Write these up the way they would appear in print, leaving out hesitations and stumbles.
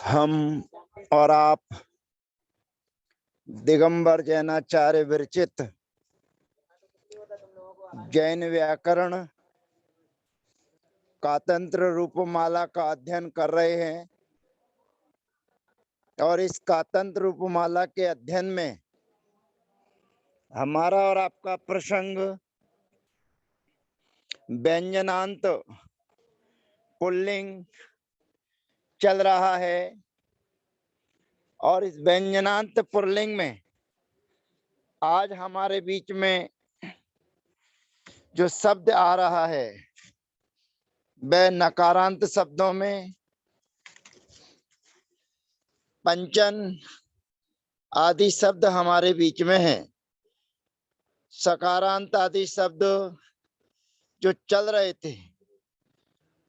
हम और आप दिगंबर जैनाचार्य विरचित जैन व्याकरण कातंत्र रूपमाला का अध्ययन कर रहे हैं और इस कातंत्र रूपमाला के अध्ययन में हमारा और आपका प्रसंग व्यंजनांत पुल्लिंग चल रहा है और इस व्यंजनांत पुल्लिंग में आज हमारे बीच में जो शब्द आ रहा है वह नकारांत शब्दों में पंचन आदि शब्द हमारे बीच में है। सकारांत आदि शब्द जो चल रहे थे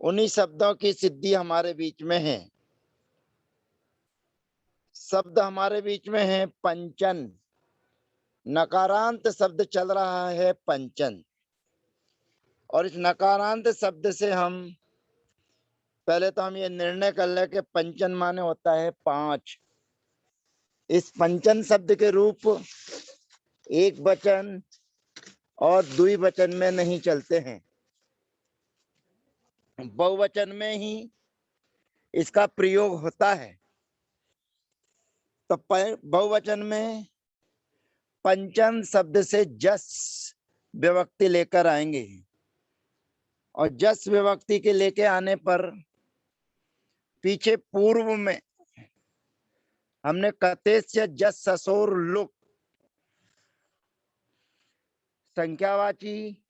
उन्हीं शब्दों की सिद्धि हमारे बीच में है। शब्द हमारे बीच में है पंचन, नकारांत शब्द चल रहा है पंचन। और इस नकारांत शब्द से हम ये निर्णय कर ले कि पंचन माने होता है 5। इस पंचन शब्द के रूप एक वचन और द्विवचन में नहीं चलते हैं, बहुवचन में ही इसका प्रयोग होता है। तो बहुवचन में पंचन शब्द से जस विभक्ति लेकर आएंगे और जस विभक्ति के लेके आने पर पीछे पूर्व में हमने कतेस्य जस ससुर लुक संख्यावाची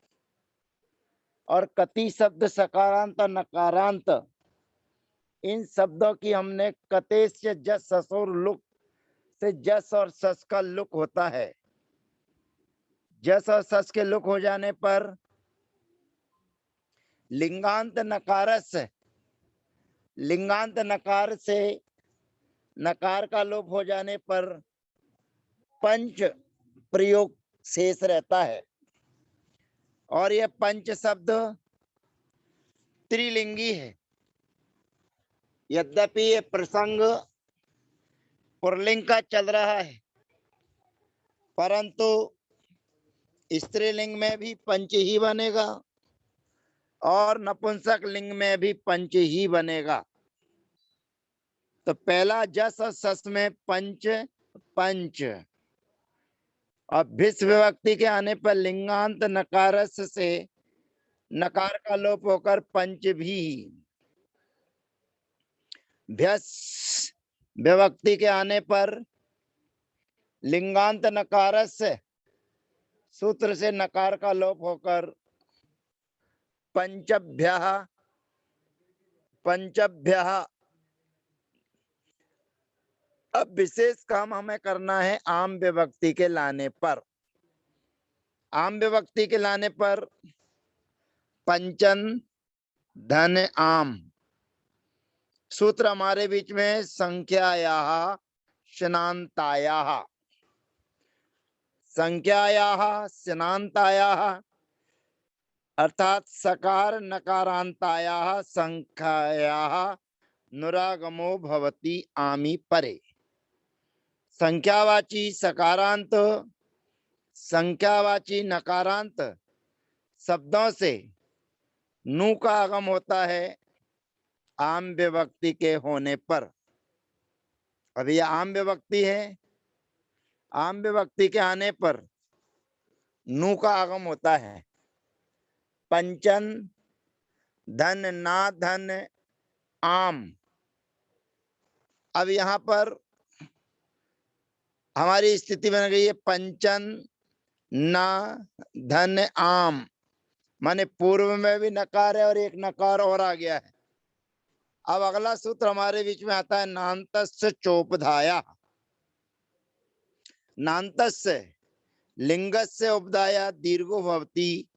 और कति शब्द सकारांत और नकारांत, इन शब्दों की हमने कतेस्य जस ससुर लुक से जस और सस का लुक होता है। जस और सस के लुक हो जाने पर लिंगांत नकार से नकार का लोप हो जाने पर पंच प्रयोग शेष रहता है। और यह पंच शब्द त्रिलिंगी है। यद्यपि ये प्रसंग पुल्लिंग का चल रहा है परंतु स्त्रीलिंग में भी पंच ही बनेगा और नपुंसक लिंग में भी पंच ही बनेगा। तो पहला जस और सस में पंच पंच और भिस विभक्ति के आने पर लिंगांत नकारस से नकार का लोप होकर पंच भी। भ्यस विभक्ति के आने पर लिंगांत नकारस सूत्र से नकार का लोप होकर पंचभ्यः पंचभ्यः। अब विशेष काम हमें करना है आम विभक्ति के लाने पर। आम विभक्ति के लाने पर पंचन धन आम सूत्र हमारे बीच में संख्यायाः शनान्तायाः अर्थात सकार नकारांतायाः संख्यायाः नुरागमो भवति आमी परे। संख्यावाची सकारांत संख्यावाची नकारांत शब्दों से नु का आगम होता है आम विभक्ति के होने पर। अब यह आम विभक्ति है, आम विभक्ति के आने पर नु का आगम होता है। पंचन धन ना धन आम। अब यहाँ पर हमारी स्थिति बन गई है पंचन ना धन आम, माने पूर्व में भी नकार है और एक नकार और आ गया है। अब अगला सूत्र हमारे बीच में आता है नान्तस्य चोपधाया। नान्तस्य लिंगस्य उपधाया दीर्घो भवति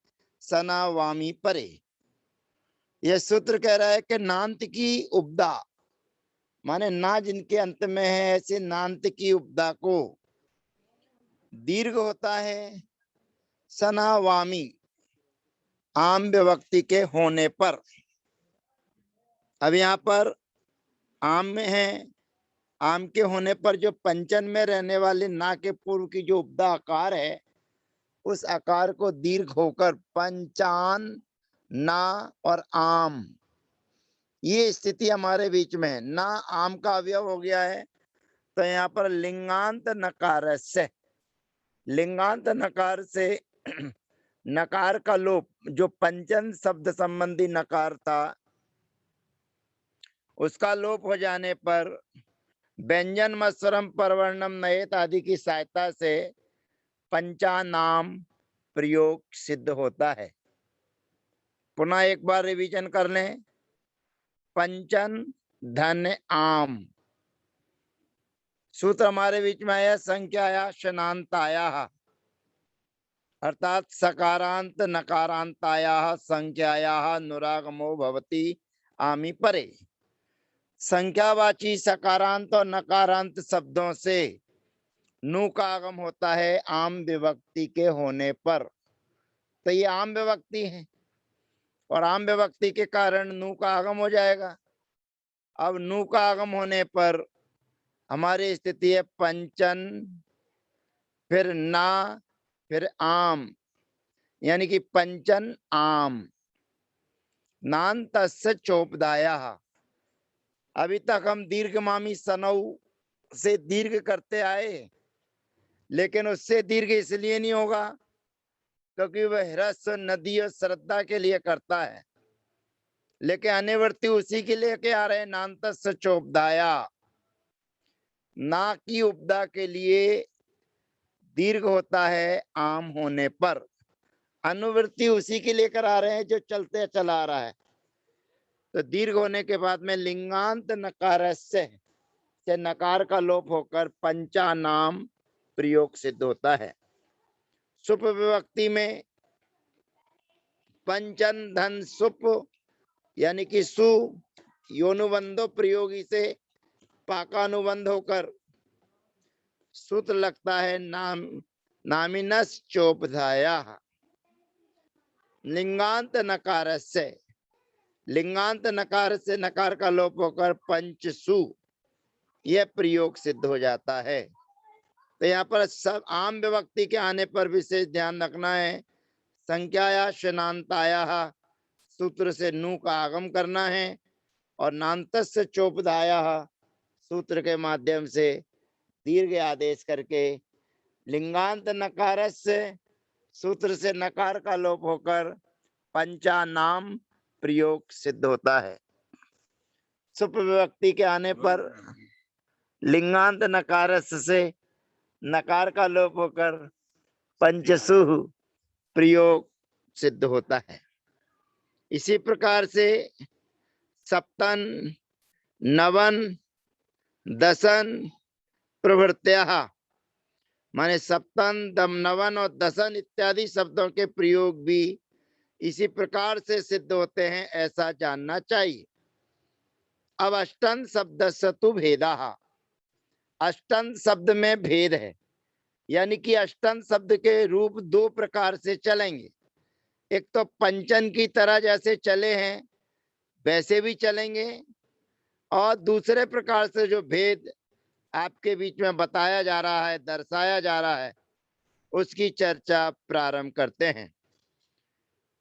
सना वामी परे। यह सूत्र कह रहा है कि नांत की उपदा माने ना जिनके अंत में है ऐसे नांत की उपदा को दीर्घ होता है सना वामी आम विभक्ति के होने पर। अब यहाँ पर आम में है आम के होने पर जो पंचन में रहने वाले ना के पूर्व की जो उपदा आकार है, उस आकार को दीर्घ होकर पंचान, ना और आम, ये स्थिति हमारे बीच में है। ना आम का अवयव हो गया है, तो यहाँ पर लिंगांत नकार से, लिंगांत नकार से नकार का लोप, जो पंचन शब्द संबंधी नकार था, उसका लोप हो जाने पर व्यंजन मत्सरम परवर्णम नयेत आदि की सहायता से पंचानाम प्रयोग सिद्ध होता है। पुनः एक बार रिवीजन कर लें। पंचन धन आम, सूत्र हमारे बीच में आया संख्याया शनांताया, अर्थात सकारांत नकारांताया संख्याया नुरागमो भवति आमी परे। संख्यावाची सकारांत और नकारांत शब्दों से नु का आगम होता है आम विभक्ति के होने पर। तो ये आम विभक्ति है और आम विभक्ति के कारण नु का आगम हो जाएगा। अब नु का आगम होने पर हमारी स्थिति है पंचन, फिर ना, फिर आम, यानी कि पंचन आम। नान तस्य चोपदाया, अभी तक हम दीर्घमामी सनऊ से दीर्घ करते आए, लेकिन उससे दीर्घ इसलिए नहीं होगा क्योंकि वह ह्रस्व नदी और श्रद्धा के लिए करता है, लेकिन अनिवर्ती उसी के लिए के आ रहे हैं। नान्तस्य चोपदाया, ना की उपदा के लिए दीर्घ होता है आम होने पर, अनुवृत्ति उसी के लिए करा रहे हैं जो चलते चला रहा है। तो दीर्घ होने के बाद में लिंगांत नकार से नकार का लोप होकर पंचानाम प्रयोग सिद्ध होता है। सुप विभक्ति में पंचन धन सुप, यानी कि सु योनुबंधो प्रयोगी से पाकानुबंध होकर सूत्र लगता है नाम नामिनस चोपधाया। लिंगांत नकार से, लिंगांत नकार से नकार का लोप होकर पंचसु, यह प्रयोग सिद्ध हो जाता है। तो यहाँ पर सब आम विभक्ति के आने पर विशेष ध्यान रखना है। संख्याया शनांताया सूत्र से नु का आगम करना है और नान्तस्य चोपदाया सूत्र के माध्यम से दीर्घ आदेश करके लिंगांत नकार से सूत्र से नकार का लोप होकर पंचानाम प्रयोग सिद्ध होता है। सुप विभक्ति के आने पर लिंगांत नकार से नकार का लोप होकर पंचसु प्रयोग सिद्ध होता है। इसी प्रकार से सप्तन, नवन, दसन प्रवृत्त्या, माने सप्तन, दम, नवन और दसन इत्यादि शब्दों के प्रयोग भी इसी प्रकार से सिद्ध होते हैं, ऐसा जानना चाहिए। अब अष्टन शब्द सतु भेदा, अष्टन शब्द में भेद है, यानी कि अष्टन शब्द के रूप दो प्रकार से चलेंगे। एक तो पंचन की तरह जैसे चले हैं वैसे भी चलेंगे, और दूसरे प्रकार से जो भेद आपके बीच में बताया जा रहा है, दर्शाया जा रहा है, उसकी चर्चा प्रारंभ करते हैं।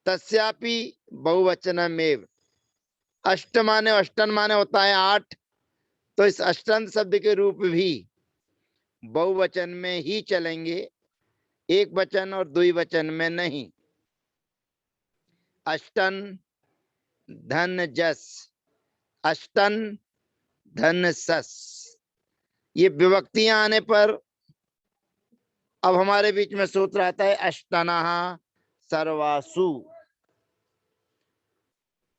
तस्यापि बहुवचनमेव, अष्ट माने अष्टन माने होता है 8, तो इस अष्टन शब्द के रूप भी बहुवचन में ही चलेंगे, एक वचन और द्विवचन में नहीं। अष्टन धन जस, अष्टन धन सस, ये विभक्तियां आने पर अब हमारे बीच में सूत्र आता है अष्टना सर्वासु।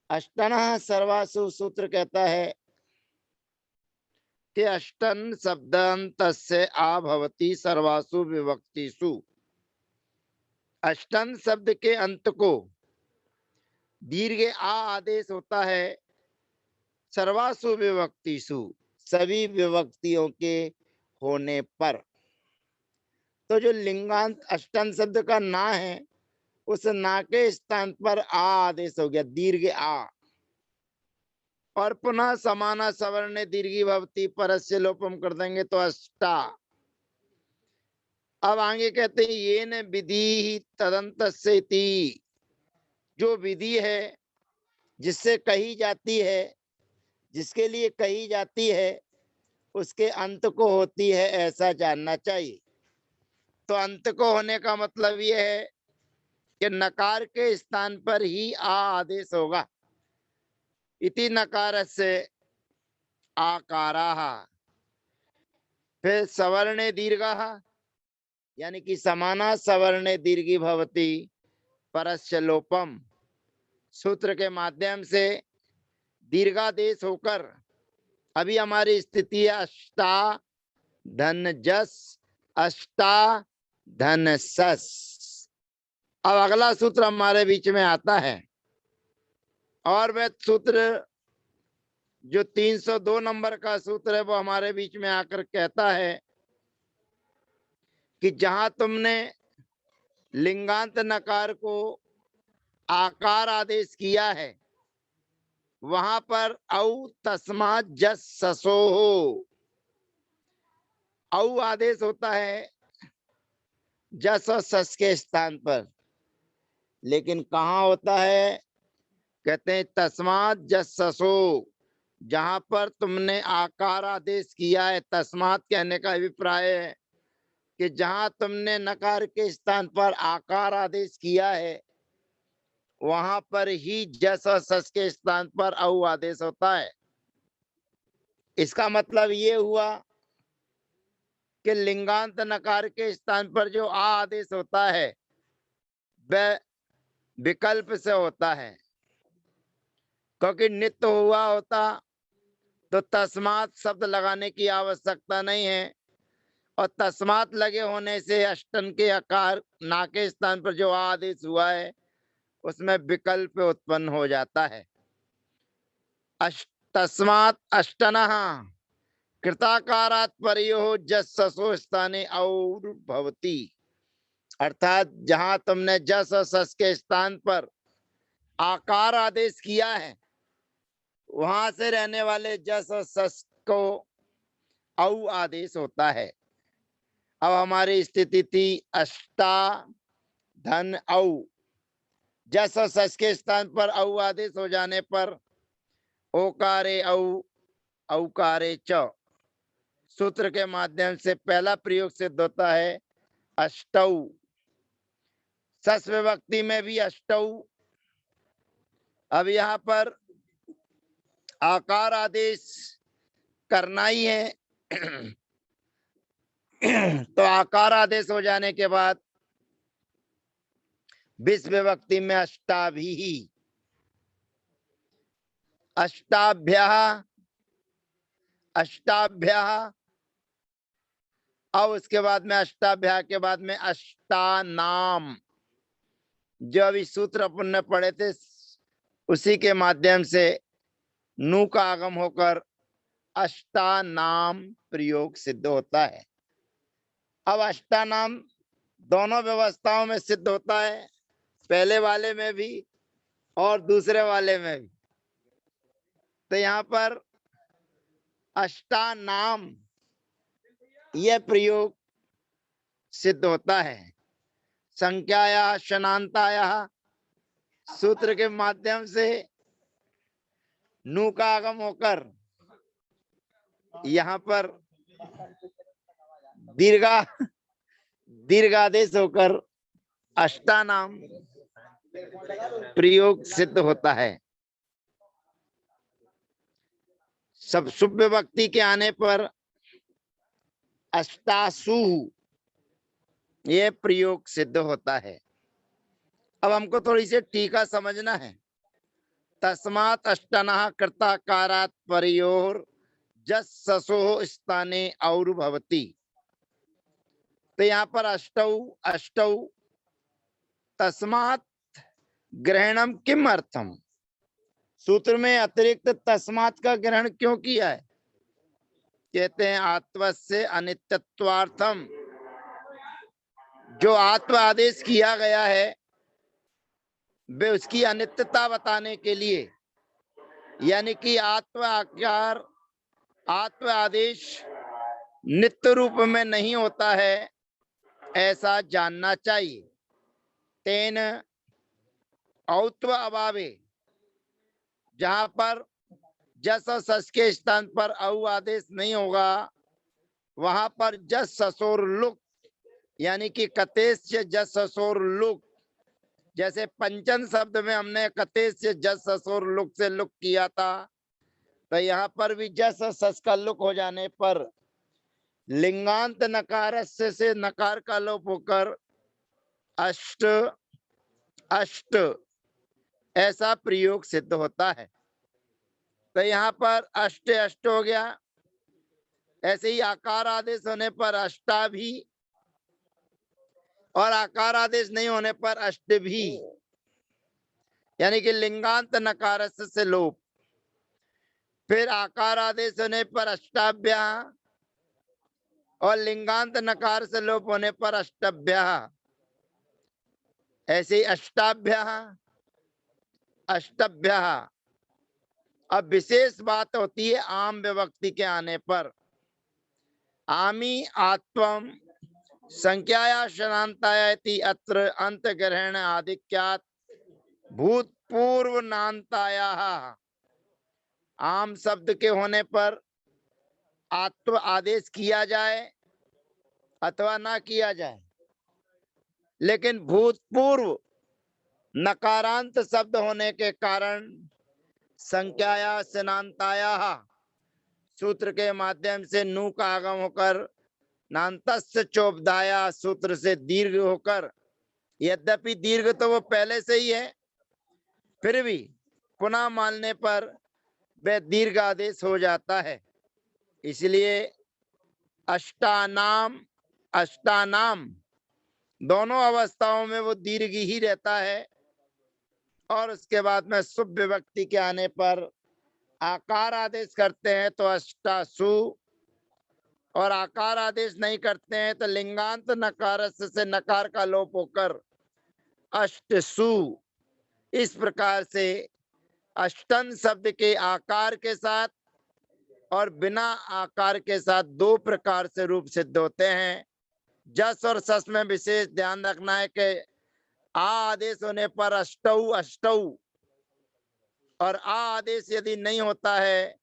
अष्टना सर्वासु सूत्र कहता है कि अष्टन शब्दांत से आ भवति सर्वासु विभक्तिषु, अष्टन शब्द के अंत को दीर्घ आ आदेश होता है सर्वासु विभक्तिषु, सभी विभक्तियों के होने पर। तो जो लिंगांत अष्टन शब्द का ना है, उस ना के स्थान पर आ आदेश हो गया, दीर्घ आ। और पुनः समाना सवर्ण दीर्घी भवती परस्य लोपम कर देंगे तो अष्टा। अब आगे कहते हैं ये न विधि तदंतस्य इति, जो विधि है जिससे कही जाती है, जिसके लिए कही जाती है उसके अंत को होती है ऐसा जानना चाहिए। तो अंत को होने का मतलब ये है कि नकार के स्थान पर ही आ आदेश होगा। इति नकारस्य आकाराः, फिर सवर्णे दीर्घः, यानी कि समाना सवर्णे दीर्घी भवती परस्य लोपम, सूत्र के माध्यम से दीर्घादेश होकर अभी हमारी स्थिति है अष्टा धन जस अष्टा धन सस। अब अगला सूत्र हमारे बीच में आता है और वह सूत्र जो 302 नंबर का सूत्र है वो हमारे बीच में आकर कहता है कि जहां तुमने लिंगांत नकार को आकार आदेश किया है वहां पर औ तस्मात् जस ससो हो, औ आदेश होता है जस और सस के स्थान पर, लेकिन कहाँ होता है? कहते हैं तस्मात् जस ससो, जहां पर तुमने आकार आदेश किया है। तस्मात् कहने का अभिप्राय है कि जहां तुमने नकार के स्थान पर आकार आदेश किया है वहां पर ही जस और सस के स्थान पर औ आदेश होता है। इसका मतलब ये हुआ कि लिंगांत नकार के स्थान पर जो आ आदेश होता है वह विकल्प से होता है, क्योंकि नित्य हुआ होता तो तस्मात् शब्द लगाने की आवश्यकता नहीं है, और तस्मात् लगे होने से अष्टन के आकार ना के स्थान पर जो आ आदेश हुआ है उसमें विकल्प उत्पन्न हो जाता है। तस्मात् अष्टनः कृताकारात् परयोः जस ससो स्थाने और भवति, अर्थात जहां तुमने जस और सस के स्थान पर आकार आदेश किया है वहां से रहने वाले जस और सस को औ आदेश होता है। अब हमारी स्थिति थी अष्टा धन औ, जस और सस के स्थान पर औ आदेश हो जाने पर ओकारे औ औकारे च, सूत्र के माध्यम से पहला प्रयोग सिद्ध होता है अष्टौ। सस विभक्ति में भी अष्टौ। अब यहाँ पर आकार आदेश करना ही है तो आकार आदेश हो जाने के बाद विस विभक्ति में अष्टाभिः, अष्टाभ्यः अष्टाभ्यः, अब उसके बाद में अष्टाभ्याह के बाद में अष्टानाम, जो अभी सूत्र अपन ने पढ़े थे उसी के माध्यम से नु का आगम होकर अष्टानाम प्रयोग सिद्ध होता है। अब अष्टानाम दोनों व्यवस्थाओं में सिद्ध होता है, पहले वाले में भी और दूसरे वाले में भी। तो यहाँ पर अष्टानाम यह प्रयोग सिद्ध होता है। संख्याया शनांताया सूत्र के माध्यम से नु का आगम होकर यहाँ पर दीर्घादेश होकर अष्टानाम प्रयोग सिद्ध होता है। सब शुभ विभक्ति के आने पर अष्टासु ये प्रयोग सिद्ध होता है। अब हमको थोड़ी सी टीका समझना है। तस्मात् अष्टनः कृताकारात् परयोर जस ससो स्थाने और भवति, तो यहाँ पर अष्टौ अष्टौ तस्मात् ग्रहणम किम अर्थम, सूत्र में अतिरिक्त तस्मात् का ग्रहण क्यों किया है? कहते हैं आत्वस्य अनित्यत्वार्थम, जो आत्व आदेश किया गया है वे उसकी अनित्यता बताने के लिए यानी कि आत्व आकार, आत्व आदेश नित्य रूप में नहीं होता है, ऐसा जानना चाहिए। तेन औत्व अभावे, जहां पर जस और सस के स्थान पर औ आदेश नहीं होगा, वहां पर जस ससोर लुक, यानी कि कतेश से जस ससोर लुक, जैसे पंचन शब्द में हमने कतेश से जस ससोर लुक से लुक किया था, तो यहाँ पर भी जस और सस का लुक हो जाने पर लिंगांत नकार से नकार का लोप होकर अष्ट अष्ट ऐसा प्रयोग सिद्ध होता है। तो यहाँ पर अष्ट अष्ट हो गया। ऐसे ही आकार आदेश होने पर अष्टा भी, और आकार आदेश नहीं होने पर अष्ट भी, यानी कि लिंगांत नकार से लोप। फिर आकार आदेश होने पर अष्टाभ्य, और लिंगांत नकार से लोप होने पर अष्टभ्य। ऐसे ही अष्टाभ्य अष्टभ्य। अब विशेष बात होती है आम विभक्ति के आने पर। आमी आत्वम संख्याया शनांताया इति अत्र अंत ग्रहण आधिक्यात् भूतपूर्व नांताया। आम शब्द के होने पर आत्व आदेश किया जाए अथवा ना किया जाए, लेकिन भूतपूर्व नकारांत शब्द होने के कारण संख्याया स्नांताया सूत्र के माध्यम से नू का आगम होकर नान्तस्य चोपदाया सूत्र से दीर्घ होकर, यद्यपि दीर्घ तो वो पहले से ही है, फिर भी पुनः मानने पर वह दीर्घ आदेश हो जाता है। इसलिए अष्टानाम अष्टानाम दोनों अवस्थाओं में वो दीर्घ ही रहता है। और उसके बाद में शुभ विभक्ति के आने पर आकार आदेश करते हैं तो अष्टासु, और आकार आदेश नहीं करते हैं तो लिंगांत नकार से नकार का लोप होकर अष्टसु। इस प्रकार से अष्टन शब्द के आकार के साथ और बिना आकार के साथ दो प्रकार से रूप सिद्ध होते हैं। जस और सस में विशेष ध्यान रखना है कि आ आदेश होने पर अष्टौ अष्टौ, और आ आदेश यदि नहीं होता है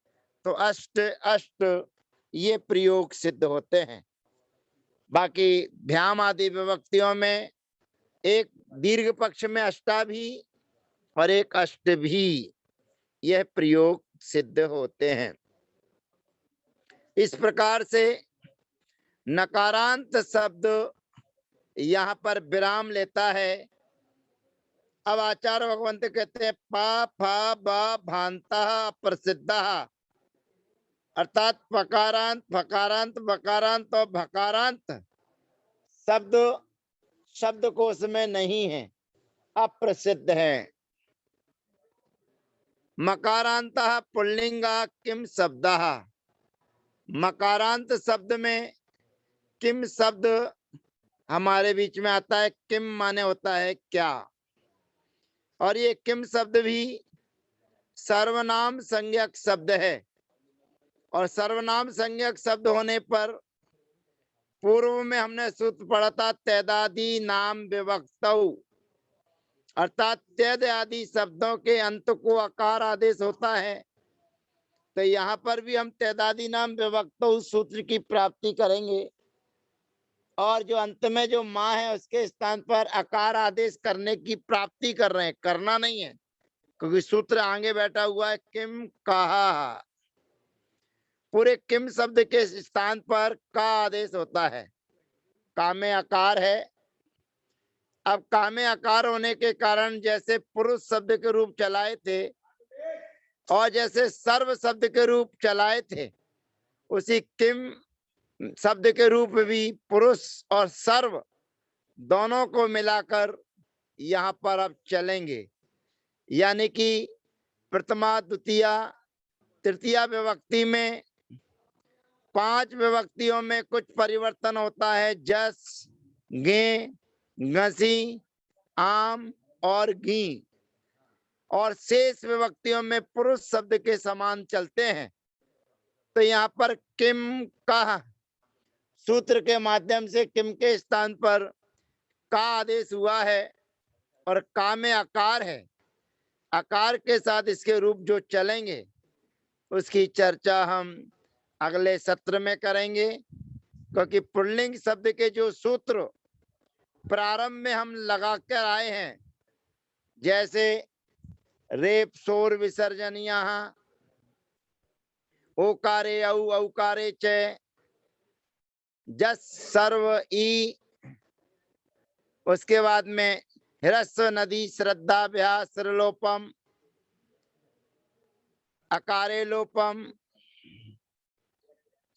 तो अष्ट अष्ट ये प्रयोग सिद्ध होते हैं। बाकी भ्याम आदि विभक्तियों में एक दीर्घ पक्ष में अष्टा भी और एक अष्ट भी यह प्रयोग सिद्ध होते हैं। इस प्रकार से नकारांत शब्द यहाँ पर विराम लेता है। अब आचार्य भगवंत कहते हैं पा फा बा भांता प्रसिद्ध, अर्थात फकारांत फकारांत बकारांत और भकारांत शब्द शब्दकोश में नहीं है, अप्रसिद्ध है। मकारांत पुल्लिंगा किम शब्द, मकारांत शब्द में किम शब्द हमारे बीच में आता है। किम माने होता है क्या, और ये किम शब्द भी सर्वनाम संज्ञक शब्द है। और सर्वनाम संज्ञक शब्द होने पर पूर्व में हमने सूत्र पढ़ा था तैदादी नाम विभक्तौ, अर्थात तैद आदि शब्दों के अंत को आकार आदेश होता है। तो यहाँ पर भी हम तैदादी नाम विभक्तौ सूत्र की प्राप्ति करेंगे, और जो अंत में जो माँ है उसके स्थान पर आकार आदेश करने की प्राप्ति कर रहे हैं, करना नहीं है, क्योंकि सूत्र आगे बैठा हुआ है किम कहा। पूरे किम शब्द के स्थान पर का आदेश होता है। का में आकार है। अब का में आकार होने के कारण जैसे पुरुष शब्द के रूप चलाए थे और जैसे सर्व शब्द के रूप चलाए थे, उसी किम शब्द के रूप भी पुरुष और सर्व दोनों को मिलाकर यहाँ पर अब चलेंगे। यानी कि प्रथमा द्वितीया तृतीया विभक्ति में 5 विभक्तियों में कुछ परिवर्तन होता है। जस, गे, घसी, आम और घी। और शेष विभक्तियों में पुरुष शब्द के समान चलते हैं। तो यहाँ पर किम का सूत्र के माध्यम से किम के स्थान पर का आदेश हुआ है और का में आकार है। आकार के साथ इसके रूप जो चलेंगे उसकी चर्चा हम अगले सत्र में करेंगे, क्योंकि पुल्लिंग शब्द के जो सूत्र प्रारंभ में हम लगा कर आए हैं, जैसे रेप शोर विसर्जन, यहाँ ओकारे औ औकारे च, जस सर्व ई, उसके बाद में ह्रस्व नदी श्रद्धाभ्यास लोपम, अकारे लोपम,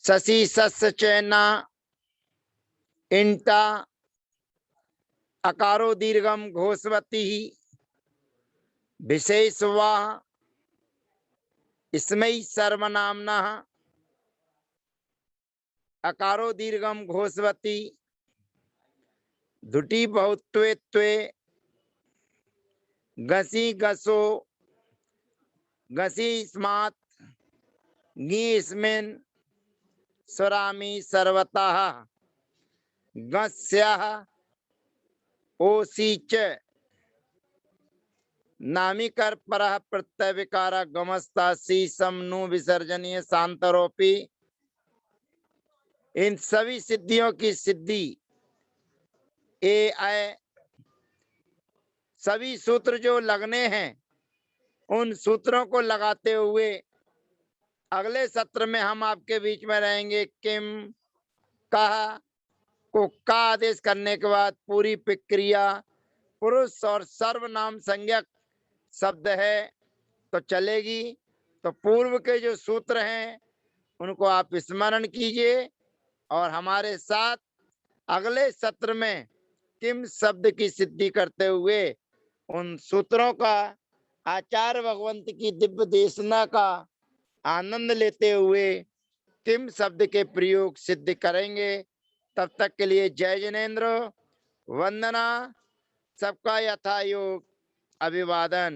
शशि सस्य चैना इंटा, अकारो दीर्घम घोषवती, विशेष वाह इसमयी सर्वनामना, अकारो दीर्घम घोषवती, धुटी बहुत्वे त्वे, गसी गसो, गसी स्मात, गी स्मिन, स्वरामी सर्वतः, गस्यः ओसी च, नामिकर परः प्रत्यय विकारा गमस्ता सी समनु विसर्जनीय शांतरोपी। इन सभी सिद्धियों की सिद्धि ए आय, सभी सूत्र जो लगने हैं उन सूत्रों को लगाते हुए अगले सत्र में हम आपके बीच में रहेंगे। किम कहा को का आदेश करने के बाद पूरी प्रक्रिया पुरुष और सर्वनाम संज्ञक शब्द है तो चलेगी। तो पूर्व के जो सूत्र हैं उनको आप स्मरण कीजिए और हमारे साथ अगले सत्र में किम शब्द की सिद्धि करते हुए उन सूत्रों का आचार्य भगवंत की दिव्य देशना का आनंद लेते हुए किम शब्द के प्रयोग सिद्ध करेंगे। तब तक के लिए जय जिनेन्द्र, वंदना, सबका यथा योग अभिवादन।